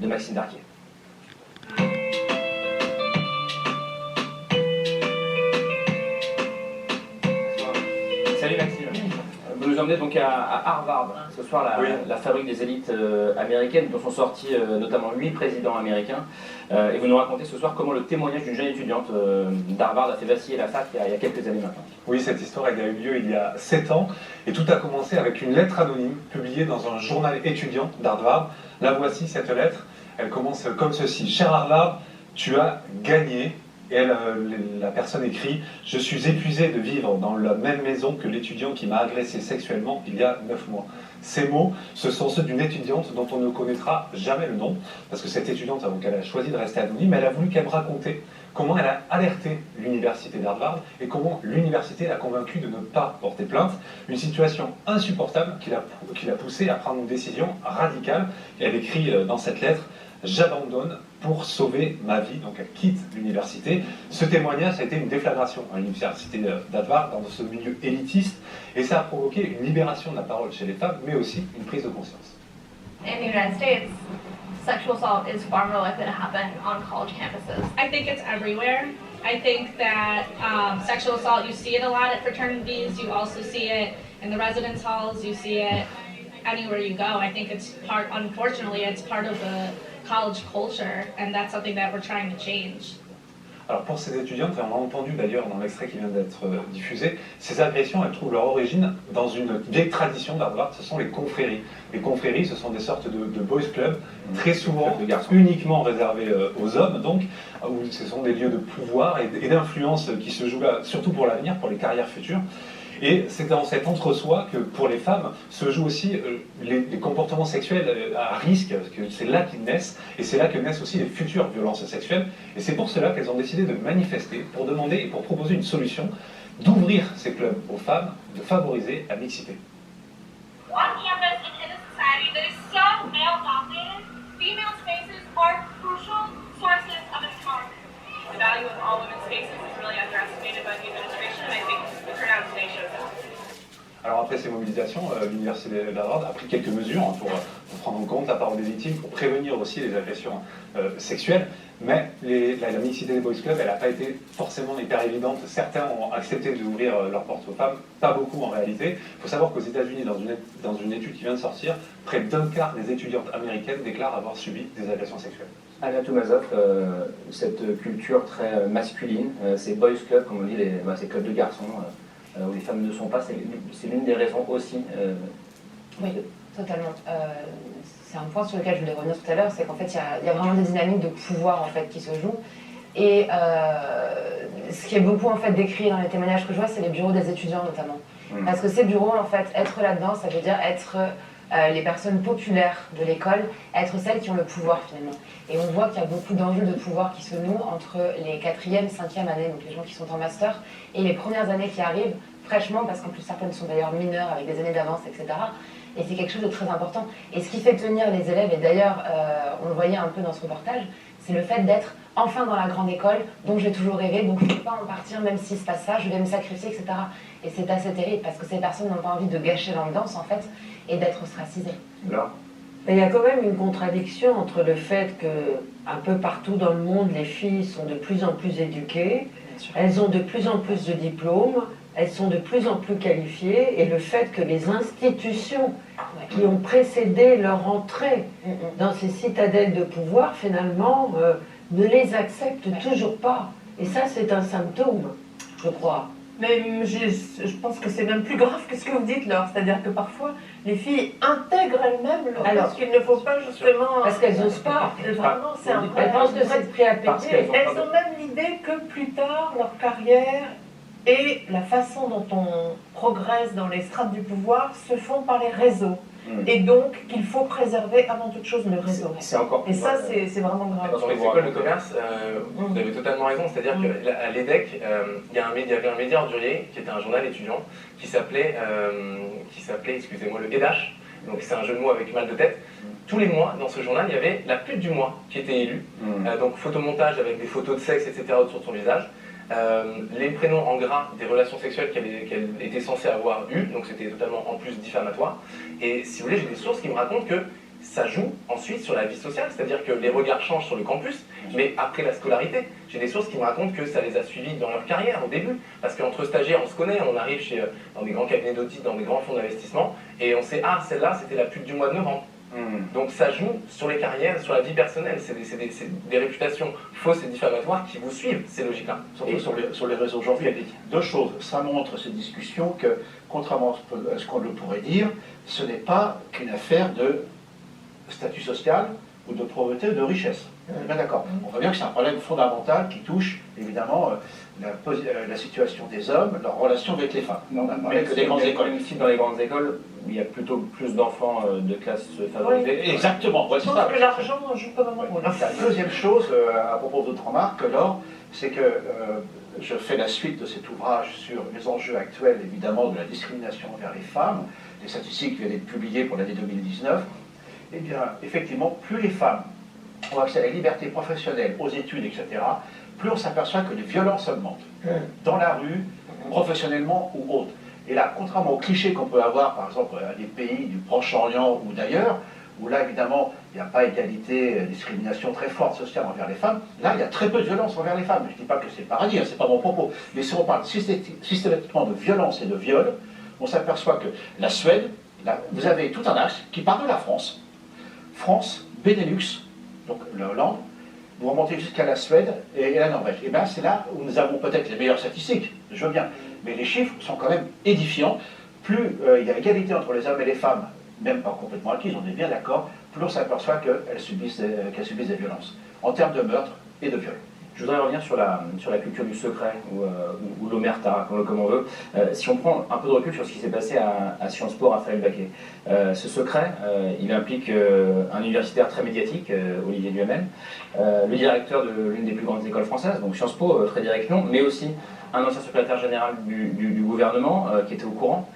de Maxime Darquier. Salut Maxime. Vous nous emmenez donc à Harvard ce soir, la fabrique des élites américaines, dont sont sortis notamment 8 présidents américains. Et vous nous racontez ce soir comment le témoignage d'une jeune étudiante d'Harvard a fait vaciller la fac il y a quelques années maintenant. Oui, cette histoire elle a eu lieu il y a 7 ans et tout a commencé avec une lettre anonyme publiée dans un journal étudiant d'Harvard. La voici, cette lettre. Elle commence comme ceci. « Cher Harvard, tu as gagné ». Et la personne écrit « Je suis épuisé de vivre dans la même maison que l'étudiant qui m'a agressé sexuellement il y a 9 mois. » Ces mots, ce sont ceux d'une étudiante dont on ne connaîtra jamais le nom, parce que cette étudiante, donc, elle a choisi de rester anonyme, mais elle a voulu qu'elle me raconte comment elle a alerté l'université d'Harvard et comment l'université l'a convaincue de ne pas porter plainte. Une situation insupportable qui l'a poussée à prendre une décision radicale. Et elle écrit dans cette lettre « J'abandonne pour sauver ma vie ». Donc elle quitte l'université. Ce témoignage a été une déflagration à l'université d'Harvard, dans ce milieu élitiste, et ça a provoqué une libération de la parole chez les femmes, mais aussi une prise de conscience. In the United States, sexual assault is far more likely to happen on college campuses. I think it's everywhere. I think that sexual assault, you see it a lot at fraternities, you also see it in the residence halls, you see it anywhere you go. I think it's unfortunately, it's part of the college culture, and that's something that we're trying to change. Alors pour ces étudiantes, et on l'a entendu d'ailleurs dans l'extrait qui vient d'être diffusé, ces agressions, elles trouvent leur origine dans une vieille tradition d'Harvard, ce sont les confréries. Les confréries, ce sont des sortes de boys clubs, très souvent uniquement réservés aux hommes, donc, où ce sont des lieux de pouvoir et d'influence qui se jouent là, surtout pour l'avenir, pour les carrières futures. Et c'est dans cet entre-soi que pour les femmes se jouent aussi les comportements sexuels à risque, parce que c'est là qu'ils naissent, et c'est là que naissent aussi les futures violences sexuelles. Et c'est pour cela qu'elles ont décidé de manifester, pour demander et pour proposer une solution, d'ouvrir ces clubs aux femmes, de favoriser la mixité. On campus and in a society that is so male-dominated, female spaces are crucial sources of empowerment. The value of all women's spaces is really underestimated by the administration, and I think the turnout today shows that. Alors après ces mobilisations, l'université d'Harvard a pris quelques mesures pour prendre en compte la parole des victimes, pour prévenir aussi les agressions sexuelles, mais la mixité des boys clubs, elle n'a pas été forcément hyper évidente. Certains ont accepté d'ouvrir leurs portes aux femmes, pas beaucoup en réalité. Il faut savoir qu'aux États-Unis, dans une étude qui vient de sortir, près d'un quart des étudiantes américaines déclarent avoir subi des agressions sexuelles. Anna Toumazov, cette culture très masculine, ces boys clubs, comme on dit, ces clubs de garçons, où les femmes ne sont pas, c'est l'une des raisons aussi. Oui, totalement. C'est un point sur lequel je voulais revenir tout à l'heure, c'est qu'en fait, il y a vraiment des dynamiques de pouvoir en fait, qui se jouent. Et ce qui est beaucoup en fait, décrit dans les témoignages que je vois, c'est les bureaux des étudiants notamment. Parce que ces bureaux, en fait, être là-dedans, ça veut dire être les personnes populaires de l'école, être celles qui ont le pouvoir finalement. Et on voit qu'il y a beaucoup d'enjeux de pouvoir qui se nouent entre les 4e, 5e années, donc les gens qui sont en master, et les premières années qui arrivent fraîchement, parce qu'en plus certaines sont d'ailleurs mineures avec des années d'avance, etc. Et c'est quelque chose de très important. Et ce qui fait tenir les élèves, et d'ailleurs on le voyait un peu dans ce reportage, c'est le fait d'être enfin dans la grande école dont j'ai toujours rêvé, donc je ne peux pas en partir même s'il se passe ça, je vais me sacrifier, etc. Et c'est assez terrible parce que ces personnes n'ont pas envie de gâcher l'ambiance en fait et d'être ostracisées. Alors, il y a quand même une contradiction entre le fait que un peu partout dans le monde, les filles sont de plus en plus éduquées, elles ont de plus en plus de diplômes, elles sont de plus en plus qualifiées, et le fait que les institutions qui ont précédé leur entrée dans ces citadelles de pouvoir, finalement, ne les acceptent toujours pas. Et ça, c'est un symptôme, je crois. Mais je pense que c'est même plus grave que ce que vous dites, Laure. C'est-à-dire que parfois, les filles intègrent elles-mêmes le fait qu'il ne faut pas justement... Parce qu'elles n'osent pas. Vraiment, c'est un Elles pensent que c'est le prix à payer. Elles ont même l'idée que plus tard, leur carrière et la façon dont on progresse dans les strates du pouvoir se font par les réseaux. Et donc qu'il faut préserver avant toute chose le réseau. Et ça, c'est vraiment grave. Dans les écoles de commerce, vous avez totalement raison, c'est-à-dire qu'à l'EDEC, il y avait un média ordurier qui était un journal étudiant qui s'appelait, excusez-moi, le EDAH, donc c'est un jeu de mots avec mal de tête. Tous les mois, dans ce journal, il y avait la pute du mois qui était élue, donc photomontage avec des photos de sexe, etc. autour de son visage. Les prénoms en gras des relations sexuelles qu'elle était censée avoir eues, donc c'était totalement en plus diffamatoire. Et si vous voulez, j'ai des sources qui me racontent que ça joue ensuite sur la vie sociale, c'est-à-dire que les regards changent sur le campus, mais après la scolarité. J'ai des sources qui me racontent que ça les a suivis dans leur carrière au début, parce qu'entre stagiaires, on se connaît, on arrive dans des grands cabinets d'audit, dans des grands fonds d'investissement, et on sait, ah, celle-là, c'était la pute du mois de novembre. Donc ça joue sur les carrières, sur la vie personnelle, c'est des réputations fausses et diffamatoires qui vous suivent, ces logiques-là. Surtout sur les réseaux aujourd'hui, il y a deux choses. Ça montre ces discussions que, contrairement à ce qu'on le pourrait dire, ce n'est pas qu'une affaire de statut social ou de pauvreté ou de richesse. On est bien d'accord. On voit bien que c'est un problème fondamental qui touche évidemment la situation des hommes, leur relation avec les femmes. Non, mais que des grandes écoles, même si dans les grandes écoles, il y a plutôt plus d'enfants de classe favorisée. Oui, exactement. Je pense que l'argent joue quand même un rôle. La deuxième chose, à propos de votre remarque, Laure, c'est que je fais la suite de cet ouvrage sur les enjeux actuels, évidemment, de la discrimination envers les femmes. Les statistiques viennent d'être publiées pour l'année 2019. Eh bien, effectivement, plus les femmes ont accès à la liberté professionnelle, aux études, etc., plus on s'aperçoit que les violences augmentent. Dans la rue, professionnellement ou autre. Et là, contrairement aux clichés qu'on peut avoir, par exemple, à des pays du Proche-Orient ou d'ailleurs, où là, évidemment, il n'y a pas égalité, discrimination très forte sociale envers les femmes, là, il y a très peu de violence envers les femmes. Je ne dis pas que c'est paradis, hein, ce n'est pas mon propos. Mais si on parle systématiquement de violence et de viol, on s'aperçoit que la Suède, là, vous avez tout un axe qui part de la France, Benelux, donc la Hollande, vous remontez jusqu'à la Suède et la Norvège. Et bien c'est là où nous avons peut-être les meilleures statistiques, je veux bien, mais les chiffres sont quand même édifiants. Plus il y a égalité entre les hommes et les femmes, même pas complètement acquise, on est bien d'accord, plus on s'aperçoit qu'elles subissent des violences, en termes de meurtre et de viol. Je voudrais revenir sur la culture du secret, ou l'omerta, comme on veut. Si on prend un peu de recul sur ce qui s'est passé à Sciences Po, Raphaël Baquet, ce secret, il implique un universitaire très médiatique, Olivier Duhamel, le directeur de l'une des plus grandes écoles françaises, donc Sciences Po, Frédéric Lyon, mais aussi un ancien secrétaire général du gouvernement qui était au courant.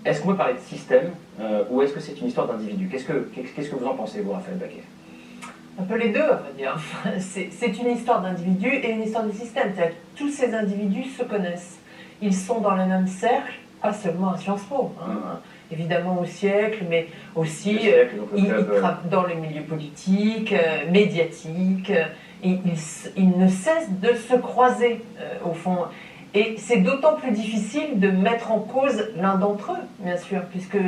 Est-ce qu'on peut parler de système, ou est-ce que c'est une histoire d'individu? Qu'est-ce que vous en pensez, vous, Raphaël Baquet? Un peu les deux, on va dire. C'est une histoire d'individus et une histoire de système. C'est-à-dire que tous ces individus se connaissent. Ils sont dans le même cercle, pas seulement à Sciences Po, hein, évidemment au siècle, mais aussi ils dans le milieu politique, médiatique. Ils ne cessent de se croiser, au fond. Et c'est d'autant plus difficile de mettre en cause l'un d'entre eux, bien sûr, puisque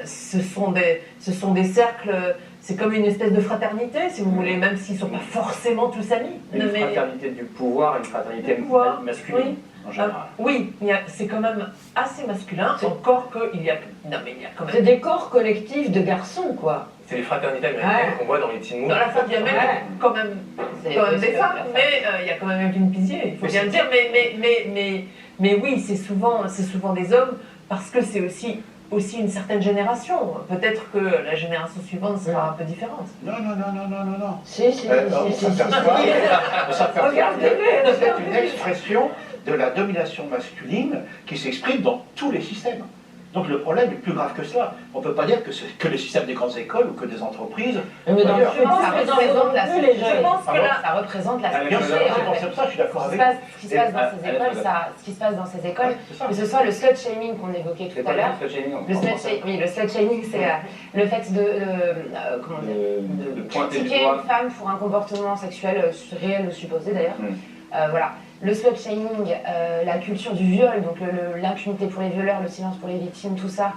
ce sont des cercles. C'est comme une espèce de fraternité, si vous voulez, même s'ils ne sont pas forcément tous amis. Une fraternité du pouvoir, une fraternité masculine, oui. En général. Oui, c'est quand même assez masculin, encore qu'il y a... Non, mais il y a quand même... C'est des corps collectifs de garçons, quoi. C'est les fraternités américaines qu'on voit dans les teen movies. Dans la famille américaine, quand même des femmes, mais il y a quand même Evelyne Pizier, il faut bien le dire. Mais oui, c'est souvent des hommes, parce que c'est aussi une certaine génération. Peut-être que la génération suivante sera un peu différente. Non. Si. Regardez-le. C'est une expression de la domination masculine qui s'exprime dans tous les systèmes. Donc le problème est plus grave que cela. On ne peut pas dire que le système des grandes écoles ou que des entreprises. Mais dans le fond, ça représente la société. Ça représente la société. C'est ça, je suis d'accord avec vous. Ce qui se passe dans ces écoles, que ce soit le slut shaming qu'on évoquait tout à l'heure. Le slut shaming, c'est le fait de critiquer une femme pour un comportement sexuel réel ou supposé d'ailleurs. Voilà. Le slut shaming, la culture du viol, donc l'impunité pour les violeurs, le silence pour les victimes, tout ça,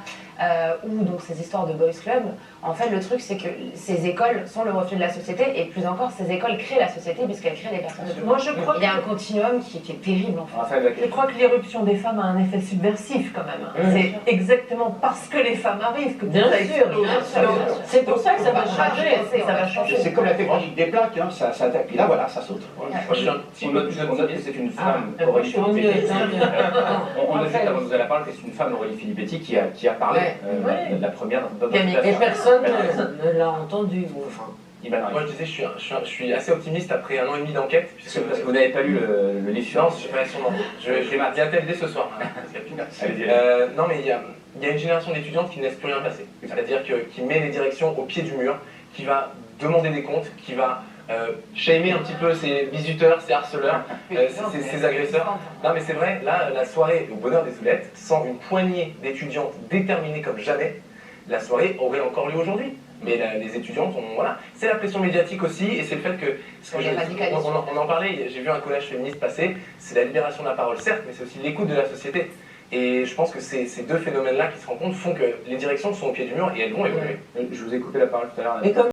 ou donc ces histoires de boys club. En fait, le truc, c'est que ces écoles sont le reflet de la société, et plus encore, ces écoles créent la société puisqu'elles créent des personnes de pouvoir. Moi, je crois il y a un continuum qui est terrible, en fait. Je crois que l'irruption des femmes a un effet subversif, quand même. C'est exactement parce que les femmes arrivent que tout ça explose. C'est pour ça que ça va changer. C'est comme la technique des plaques, hein, ça attaque, puis là, voilà, ça saute. On note que c'est une femme, Aurélie Filippetti. On note juste avant de vous aller parler que c'est une femme, Aurélie Filippetti, qui a parlé de la première. Et personne ne l'a entendu. Moi je disais, je suis assez optimiste après 1 an et demi d'enquête. Parce que vous n'avez pas lu le livre. Non, je n'ai pas sûrement. J'ai ma TLD ce soir. Non, mais il y a une génération d'étudiantes qui ne laisse plus rien passer. C'est-à-dire qui met les directions au pied du mur, qui va demander des comptes, qui va shamer un petit peu ces visiteurs, ces harceleurs, ces agresseurs. Non mais c'est vrai, là, la soirée au Bonheur des Soulettes, sans une poignée d'étudiantes déterminées comme jamais, la soirée aurait encore lieu aujourd'hui. Mais les étudiantes, voilà. C'est la pression médiatique aussi, et c'est le fait que... on en parlait, j'ai vu un collège féministe passer, c'est la libération de la parole, certes, mais c'est aussi l'écoute de la société. Et je pense que ces deux phénomènes-là qui se rencontrent font que les directions sont au pied du mur et elles vont évoluer. Je vous ai coupé la parole tout à l'heure.